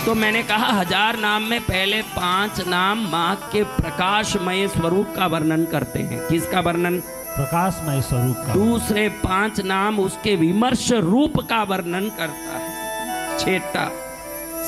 तो मैंने कहा 1000 नाम में पहले 5 नाम माँ के प्रकाशमय स्वरूप का वर्णन करते हैं। किसका वर्णन? प्रकाशमय स्वरूप का। दूसरे 5 नाम उसके विमर्श रूप का वर्णन करता है। छठा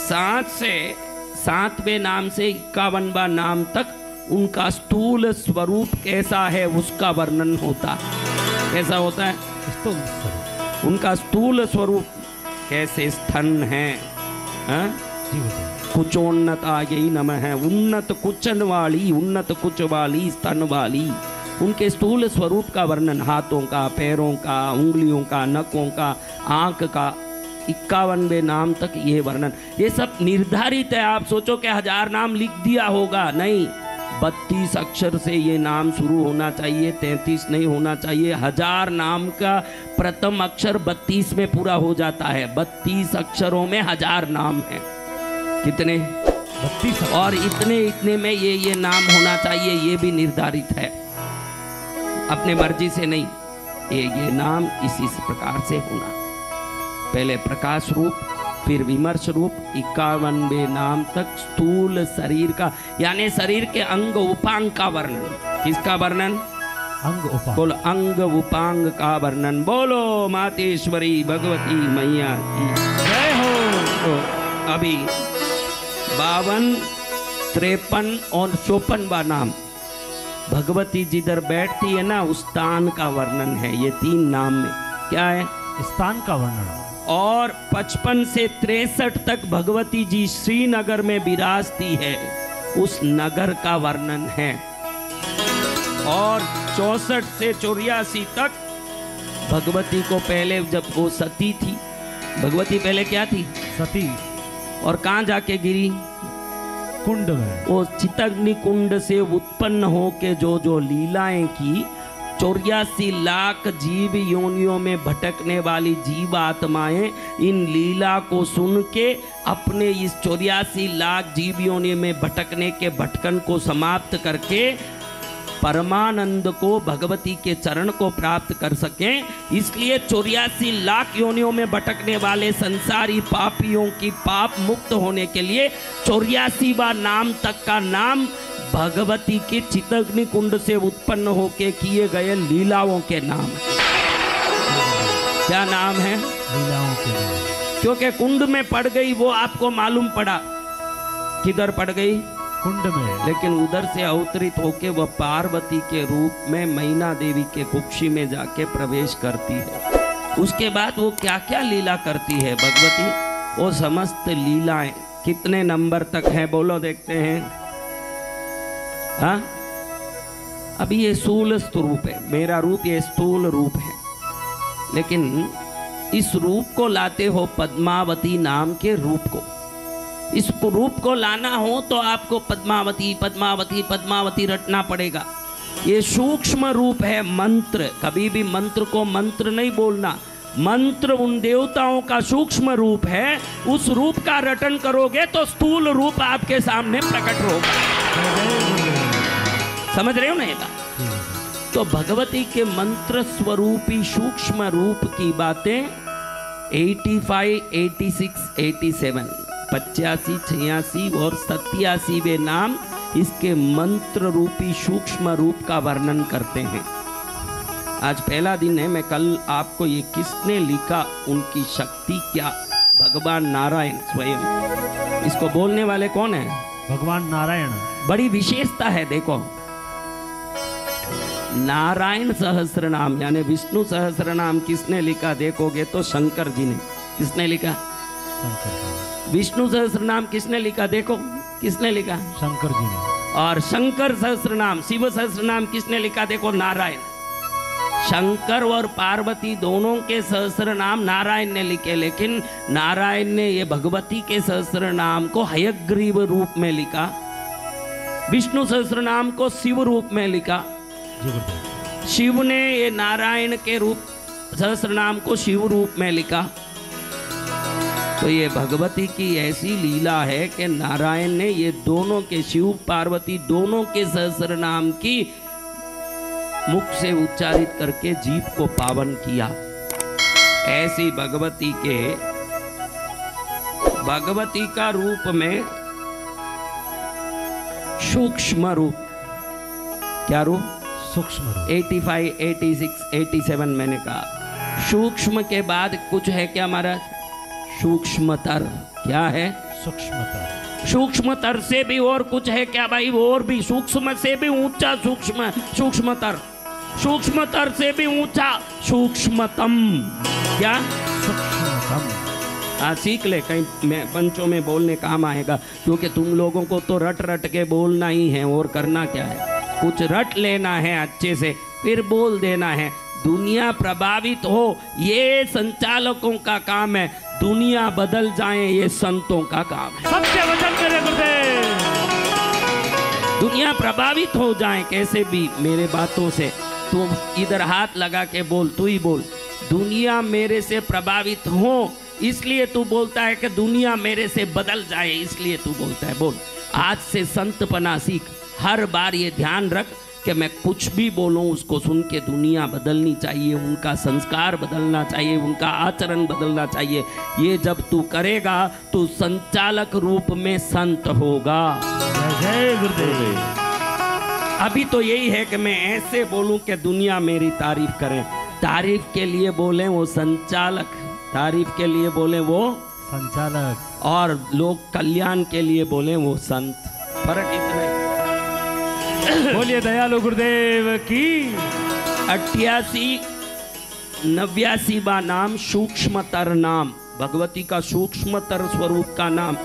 7 से 7वें नाम से 51वां नाम तक उनका स्थूल स्वरूप कैसा है उसका वर्णन होता है। कैसा होता है? स्थूल स्वरूप। उनका स्थूल स्वरूप कैसे स्तन है, कुचोन्नतायै नमः, उन्नत कुचन वाली, उन्नत कुच वाली, स्तन वाली। उनके स्थूल स्वरूप का वर्णन हाथों का, पैरों का, उंगलियों का, नखों का, आंख का, 51वें नाम तक ये वर्णन। ये सब निर्धारित है। आप सोचो कि 1000 नाम लिख दिया होगा, नहीं। 32 अक्षर से ये नाम शुरू होना चाहिए, 33 नहीं होना चाहिए। 1000 नाम का प्रथम अक्षर 32 में पूरा हो जाता है। 32 अक्षरों में 1000 नाम है। कितने? 32। और इतने इतने में ये नाम होना चाहिए, ये भी निर्धारित है, अपने मर्जी से नहीं। ये नाम इसी प्रकार से होना। पहले प्रकाश रूप, फिर विमर्श रूप, 51वें नाम तक स्थूल शरीर का, यानी शरीर के अंग उपांग का वर्णन। किसका वर्णन? अंग उपांग। बोलो, अंग उपांग का वर्णन। बोलो मातेश्वरी भगवती मैया की जय हो। तो अभी 52, 53 और 54वां नाम भगवती जिधर बैठती है ना, उस स्थान का वर्णन है। ये 3 नाम में क्या है? स्थान का वर्णन। और 55 से 63 तक भगवती जी श्रीनगर में विराजती है, उस नगर का वर्णन है। और 64 से 84 तक भगवती को पहले, जब वो सती थी, भगवती पहले क्या थी? सती। और कहाँ जाके गिरी? कुंड में। वो चितग्नि कुंड से उत्पन्न होके जो लीलाएं की, 84 लाख जीव योनियों में भटकने वाली जीव आत्माएं इन लीला को सुन के अपने इस 84 लाख जीव योनि में भटकने के भटकन को समाप्त करके परमानंद को, भगवती के चरण को प्राप्त कर सकें। इसलिए 84 लाख योनियों में भटकने वाले संसारी पापियों की पाप मुक्त होने के लिए 84वां नाम तक का नाम भगवती के चितग्नि कुंड से उत्पन्न होके किए गए लीलाओं के नाम। क्या नाम है? लीलाओं के नाम। क्योंकि कुंड में पड़ गई, वो आपको मालूम पड़ा। किधर पड़ गई? कुंड में। लेकिन उधर से अवतरित होके वह पार्वती के रूप में मैना देवी के कुक्षी में जाके प्रवेश करती है। उसके बाद वो क्या क्या लीला करती है भगवती, वो समस्त लीलाएं कितने नंबर तक है बोलो, देखते हैं। हाँ, अभी ये स्थूल स्वरूप है, मेरा रूप ये स्थूल रूप है, लेकिन इस रूप को लाते हो पद्मावती नाम के रूप को। इस रूप को लाना हो तो आपको पद्मावती पद्मावती पद्मावती रटना पड़ेगा। ये सूक्ष्म रूप है मंत्र। कभी भी मंत्र को मंत्र नहीं बोलना। मंत्र उन देवताओं का सूक्ष्म रूप है, उस रूप का रटन करोगे तो स्थूल रूप आपके सामने प्रकट होगा। समझ रहे हो ना ये बात? तो भगवती के मंत्र स्वरूपी सूक्ष्म रूप की बातें 85, 86, 87, 85, 86 और 87वें नाम इसके मंत्र रूपी सूक्ष्म रूप का वर्णन करते हैं। आज पहला दिन है। मैं कल आपको ये किसने लिखा, उनकी शक्ति क्या, भगवान नारायण स्वयं। इसको बोलने वाले कौन है? भगवान नारायण। बड़ी विशेषता है, देखो। नारायण सहस्र नाम यानी विष्णु सहस्र नाम किसने लिखा देखोगे तो शंकर जी ने। किसने लिखा? शंकर। विष्णु सहस्र नाम किसने लिखा देखो, किसने लिखा? शंकर जी ने। और शंकर सहस्र नाम, शिव सहस्र नाम किसने लिखा देखो? नारायण। शंकर और पार्वती दोनों के सहस्र नाम नारायण ने लिखे, लेकिन नारायण ने ये भगवती के सहस्र नाम को हयग्रीव रूप में लिखा, विष्णु सहस्र नाम को शिव रूप में लिखा, शिव ने ये नारायण के रूप सहस्र नाम को शिव रूप में लिखा। तो ये भगवती की ऐसी लीला है कि नारायण ने ये दोनों के, शिव पार्वती दोनों के सहस्र नाम की मुख से उच्चारित करके जीव को पावन किया। ऐसी भगवती के भगवती का रूप में सूक्ष्म रूप, क्या रूप? सूक्ष्म रूप। 85, 86, 87 मैंने कहा। सूक्ष्म के बाद कुछ है क्या महाराज? सूक्ष्मतर। क्या है? सूक्ष्मतर। सूक्ष्मतर से भी और कुछ है क्या भाई? और भी सूक्ष्म से भी ऊंचा सूक्ष्म, सूक्ष्मतर। सूक्ष्मतर से भी ऊंचा सूक्ष्मतम। क्या? सूक्ष्मतम। हाँ, सीख ले, कहीं मैं पंचों में बोलने काम आएगा, क्योंकि तुम लोगों को तो रट रट के बोलना ही है, और करना क्या है? कुछ रट लेना है अच्छे से, फिर बोल देना है। दुनिया प्रभावित हो ये संचालकों का काम है, दुनिया बदल जाए ये संतों का काम है। सत्य वचन करे गुरुदेव। दुनिया प्रभावित हो जाए कैसे भी मेरे बातों से, तुम इधर हाथ लगा के बोल, तू ही बोल। दुनिया मेरे से प्रभावित हो इसलिए तू बोलता है कि दुनिया मेरे से बदल जाए इसलिए तू बोलता है। बोल, आज से संतपना सीख। हर बार ये ध्यान रख कि मैं कुछ भी बोलूं उसको सुन के दुनिया बदलनी चाहिए, उनका संस्कार बदलना चाहिए, उनका आचरण बदलना चाहिए। ये जब तू करेगा तो संचालक रूप में संत होगा। जय गुरुदेव। अभी तो यही है कि मैं ऐसे बोलूं कि दुनिया मेरी तारीफ करे। तारीफ के लिए बोले वो संचालक, तारीफ के लिए बोले वो संचालक, और लोग कल्याण के लिए बोले वो संत। फर्क इतना है। बोलिए दयालु गुरुदेव की। 88, 89वां नाम सूक्ष्मतर नाम, भगवती का सूक्ष्मतर स्वरूप का नाम।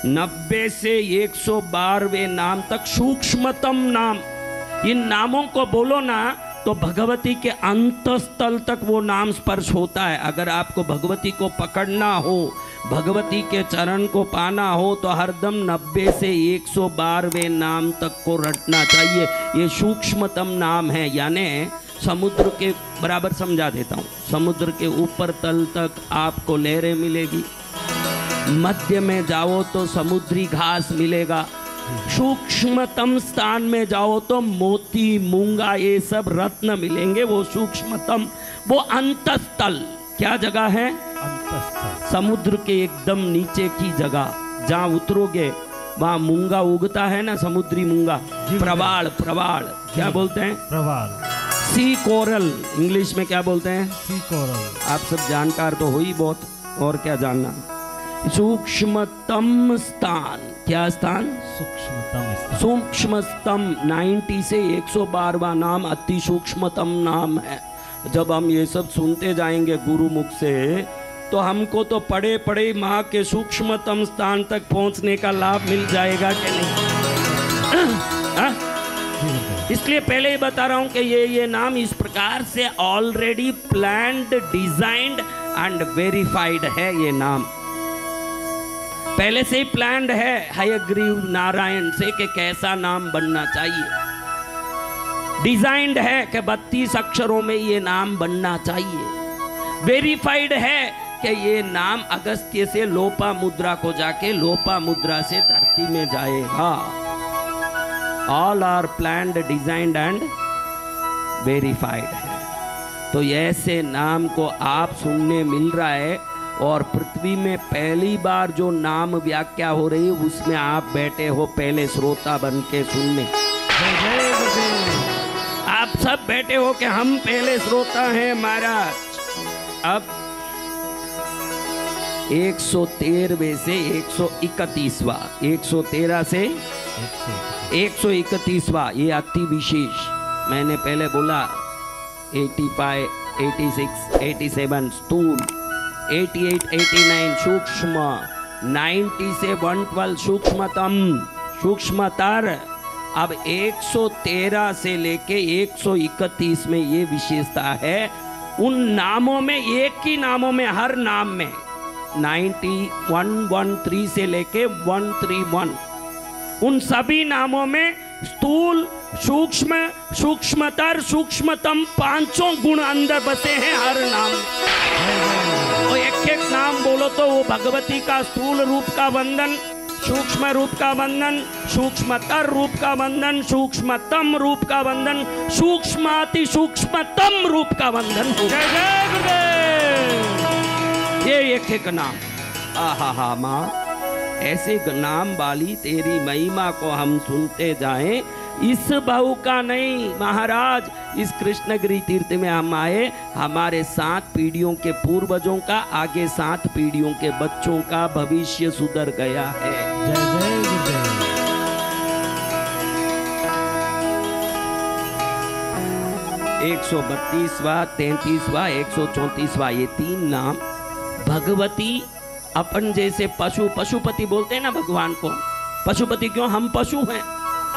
90 से 112वें नाम तक सूक्ष्मतम नाम। इन नामों को बोलो ना तो भगवती के अंतस्थल तक वो नाम स्पर्श होता है। अगर आपको भगवती को पकड़ना हो, भगवती के चरण को पाना हो तो हरदम 90 से 112वें नाम तक को रटना चाहिए। ये सूक्ष्मतम नाम है, यानी समुद्र के बराबर समझा देता हूँ। समुद्र के ऊपर तल तक आपको लहरें मिलेगी, मध्य में जाओ तो समुद्री घास मिलेगा, सूक्ष्मतम स्थान में जाओ तो मोती, मूंगा, ये सब रत्न मिलेंगे। वो सूक्ष्मतम, वो अंतस्थल। क्या जगह है? अंतस्थल। समुद्र के एकदम नीचे की जगह, जहाँ उतरोगे वहाँ मूंगा उगता है ना, समुद्री मूंगा। प्रवाल, प्रवाल क्या बोलते हैं? प्रवाल। सी कोरल इंग्लिश में क्या बोलते हैं? सी कोरल। आप सब जानकार तो हो ही बहुत, और क्या जानना। सूक्ष्मतम स्थान, क्या स्थान? सूक्ष्मतम स्थान। सूक्ष्मतम 90 से 112वां नाम अति सूक्ष्मतम नाम है। जब हम ये सब सुनते जाएंगे गुरु मुख से तो हमको तो पड़े पड़े माँ के सूक्ष्मतम स्थान तक पहुंचने का लाभ मिल जाएगा कि नहीं? इसलिए पहले ही बता रहा हूं कि ये नाम इस प्रकार से already planned, designed and verified है। ये नाम पहले से ही प्लान्ड है हयग्रीव नारायण से कि कैसा नाम बनना चाहिए। डिजाइंड है कि 32 अक्षरों में ये नाम बनना चाहिए। वेरीफाइड है कि ये नाम अगस्त्य से लोपा मुद्रा को जाके लोपा मुद्रा से धरती में जाएगा। All are planned, designed and verified है। तो ऐसे नाम को आप सुनने मिल रहा है, और पृथ्वी में पहली बार जो नाम व्याख्या हो रही है उसमें आप बैठे हो पहले श्रोता बन के सुनने। आप सब बैठे हो कि हम पहले श्रोता हैं महाराज। अब 113वें से 131वां, 113 से 131वां, ये अति विशेष। मैंने पहले बोला 85, 86, 87 स्थूल, 88, 89 सूक्ष्म, 90 से 112 सूक्ष्मतम, सूक्ष्मतर। अब 113 से लेके 131 में ये विशेषता है। उन नामों में, एक ही नामों में, हर नाम में 90, 113 से लेके 131, उन सभी नामों में स्थूल, सूक्ष्म, सूक्ष्मतर, सूक्ष्मतम पांचों गुण अंदर बसे हैं हर नाम में। तो एक एक नाम बोलो तो वो भगवती का स्थूल रूप का वंदन, सूक्ष्म रूप का वंदन, सूक्ष्मतर रूप का वंदन, सूक्ष्मतम रूप का वंदन, सूक्ष्माति सूक्ष्मतम रूप का वंदन। ये एक एक नाम। आहा माँ, ऐसे नाम वाली तेरी महिमा को हम सुनते जाएं। इस बहू का नहीं महाराज, इस कृष्णगिरी तीर्थ में हम आए, हमारे 7 पीढ़ियों के पूर्वजों का, आगे 7 पीढ़ियों के बच्चों का भविष्य सुधर गया है। जय जय गुरुदेव। 132वां, 33वां, 134वां, ये 3 नाम भगवती। अपन जैसे पशुपति बोलते हैं ना भगवान को, पशुपति क्यों? हम पशु हैं,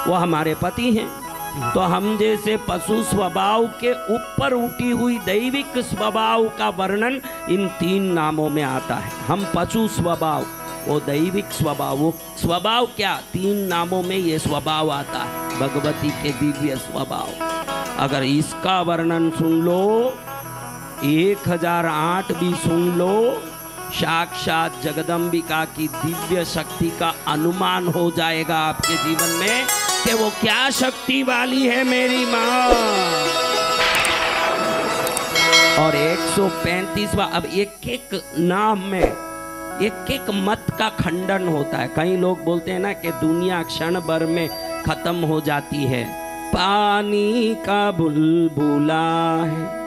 वो हमारे पति हैं। तो हम जैसे पशु स्वभाव के ऊपर उठी हुई दैविक स्वभाव का वर्णन इन 3 नामों में आता है। हम पशु स्वभाव, वो दैविक स्वभाव। वो स्वभाव क्या? 3 नामों में ये स्वभाव आता है, भगवती के दिव्य स्वभाव। अगर इसका वर्णन सुन लो, 1008 भी सुन लो, साक्षात जगदम्बिका की दिव्य शक्ति का अनुमान हो जाएगा आपके जीवन में कि वो क्या शक्ति वाली है मेरी माँ। और 135वां, अब एक नाम में एक मत का खंडन होता है। कई लोग बोलते हैं ना कि दुनिया क्षण भर में खत्म हो जाती है। पानी का बुलबुला है,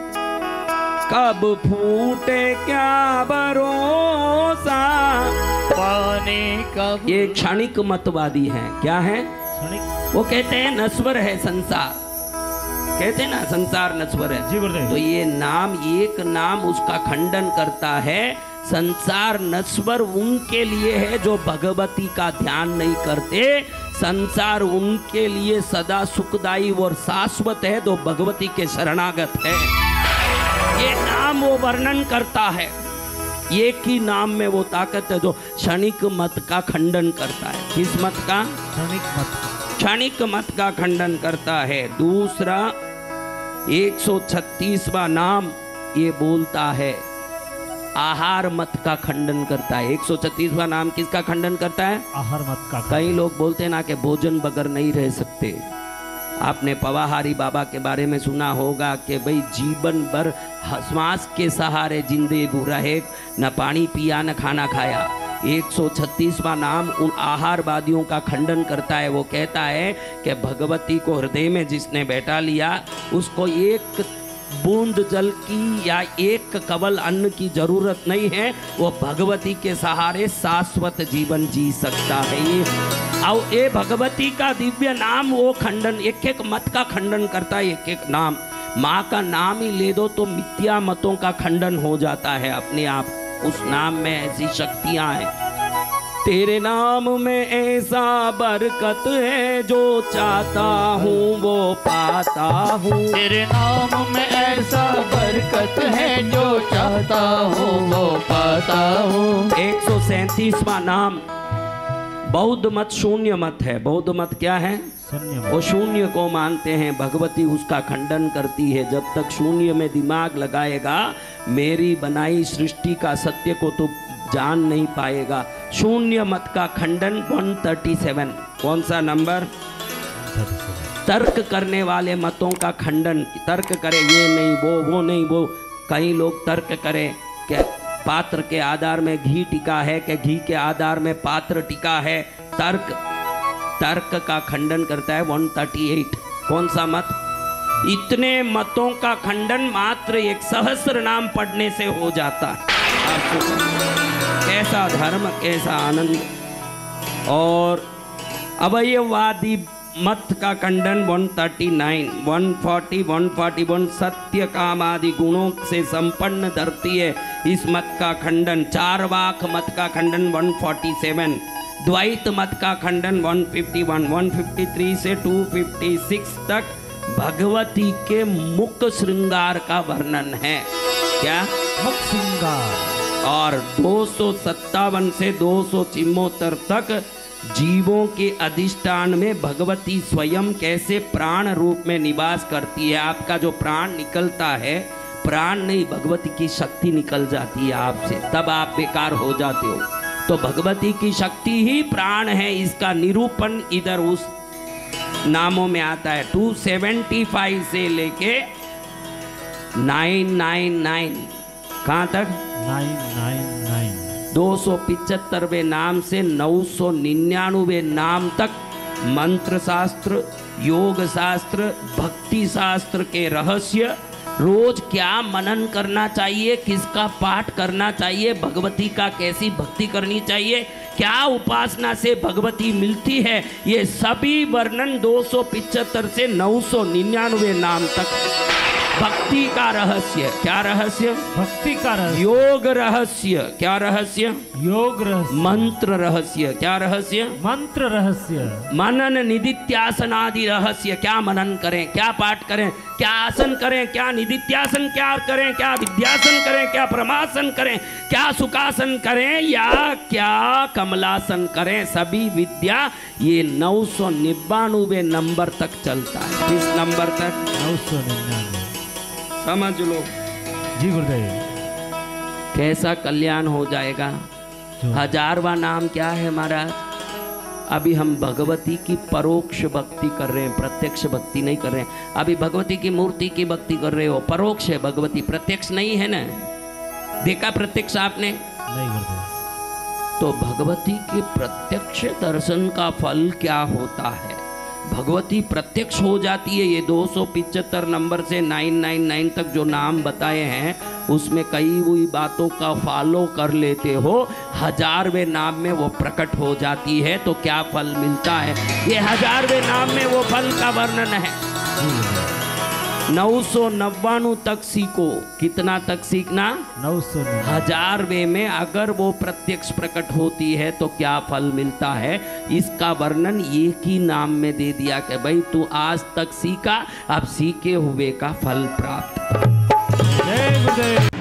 कब फूटे क्या भरोसा। पानी का ये क्षणिक मतवादी है। क्या है? वो कहते हैं नश्वर है संसार, कहते हैं ना संसार नश्वर है। जी गुरुदेव। तो ये नाम, एक नाम उसका खंडन करता है। संसार नश्वर उनके लिए है जो भगवती का ध्यान नहीं करते। संसार उनके लिए सदा सुखदायी और शाश्वत है जो भगवती के शरणागत है। ये नाम वो वर्णन करता है। एक ही नाम में वो ताकत है जो क्षणिक मत का खंडन करता है। किस मत का? क्षणिक मत का खंडन करता है। दूसरा 136वां नाम ये बोलता है, आहार मत का खंडन करता है। 136वां नाम किसका खंडन करता है? आहार मत का। कई लोग बोलते हैं ना कि भोजन बगैर नहीं रह सकते। आपने पवाहारी बाबा के बारे में सुना होगा कि भाई जीवन भर श्वास के सहारे जिंदे रहे, न पानी पिया न खाना खाया। 136वां नाम उन आहारवादियों का खंडन करता है। वो कहता है कि भगवती को हृदय में जिसने बैठा लिया, उसको एक बूंद जल की या एक कवल अन्न की जरूरत नहीं है। वो भगवती के सहारे शाश्वत जीवन जी सकता है। ये भगवती का दिव्य नाम वो खंडन, एक मत का खंडन करता है। एक नाम, माँ का नाम ही ले दो तो मिथ्या मतों का खंडन हो जाता है अपने आप। उस नाम में ऐसी शक्तियां हैं। तेरे नाम में ऐसा बरकत है, जो चाहता हूँ वो पाता हूँ। तेरे नाम में ऐसा बरकत है, जो चाहता हूँ वो पाता हूँ। 137वां नाम बौद्ध मत शून्य मत है। बौद्ध मत क्या है? वो शून्य को मानते हैं, भगवती उसका खंडन करती है। जब तक शून्य में दिमाग लगाएगा, मेरी बनाई सृष्टि का सत्य को तो जान नहीं पाएगा। शून्य मत का खंडन 137। कौन सा नंबर? तर्क करने वाले मतों का खंडन। तर्क करे ये नहीं वो नहीं वो। कई लोग तर्क करे कि पात्र के आधार में घी टिका है, कि घी के आधार में पात्र टिका है। तर्क का खंडन करता है 138। कौन सा मत? इतने मतों का खंडन मात्र 1 सहस्र नाम पढ़ने से हो जाता है। कैसा धर्म, कैसा आनंद। और अवयववादी मत का खंडन 139, 140, 141। सत्य काम आदि गुणों से संपन्न धरती है, इस मत का खंडन। चारवाक मत का खंडन 147। द्वैत मत का खंडन 151। 153 से 256 तक भगवती के मुख श्रृंगार का वर्णन है। क्या? मुख श्रृंगार। और 257 से 274 तक जीवों के अधिष्ठान में भगवती स्वयं कैसे प्राण रूप में निवास करती है। आपका जो प्राण निकलता है, प्राण नहीं, भगवती की शक्ति निकल जाती है आपसे, तब आप बेकार हो जाते हो। तो भगवती की शक्ति ही प्राण है, इसका निरूपण इधर उस नामों में आता है। 275 से लेके 999 कहाँ तक? 999 275वें नाम से 999वें नाम तक मंत्र शास्त्र, योग शास्त्र, भक्ति शास्त्र के रहस्य, रोज क्या मनन करना चाहिए, किसका पाठ करना चाहिए, भगवती का कैसी भक्ति करनी चाहिए, क्या उपासना से भगवती मिलती है, ये सभी वर्णन 275 से 999 नाम तक। भक्ति का रहस्य, क्या रहस्य? भक्ति का रहस्य, योग रहस्य, क्या रहस्य? योग रहस्य, मंत्र रहस्य, क्या रहस्य? मंत्र रहस्य, मनन निदित्यासन आदि रहस्य, क्या मनन करें, क्या पाठ करें, क्या आसन करें, क्या निदित्यासन क्या करें, क्या विद्यासन करें, क्या परमासन करें, क्या सुखासन करें या क्या कमलासन करें, सभी विद्या ये 999 नंबर तक चलता है। किस नंबर तक? 999। समझ लो जी गुरुदेव। कैसा कल्याण हो जाएगा। 1000वां नाम क्या है महाराज? अभी हम भगवती की परोक्ष भक्ति कर रहे हैं, प्रत्यक्ष भक्ति नहीं कर रहे हैं। अभी भगवती की मूर्ति की भक्ति कर रहे हो, परोक्ष है भगवती, प्रत्यक्ष नहीं है ना। देखा प्रत्यक्ष आपने? नहीं गुरुदेव। तो भगवती के प्रत्यक्ष दर्शन का फल क्या होता है? भगवती प्रत्यक्ष हो जाती है। ये 275 नंबर से 999 तक जो नाम बताए हैं उसमें कई हुई बातों का फॉलो कर लेते हो, 1000वें नाम में वो प्रकट हो जाती है। तो क्या फल मिलता है? ये 1000वें नाम में वो फल का वर्णन है। 999 तक सीखो। कितना तक सीखना? 999। 1000वें में अगर वो प्रत्यक्ष प्रकट होती है तो क्या फल मिलता है, इसका वर्णन एक ही नाम में दे दिया कि भाई तू आज तक सीखा, अब सीखे हुए का फल प्राप्त। जय गुरुदेव।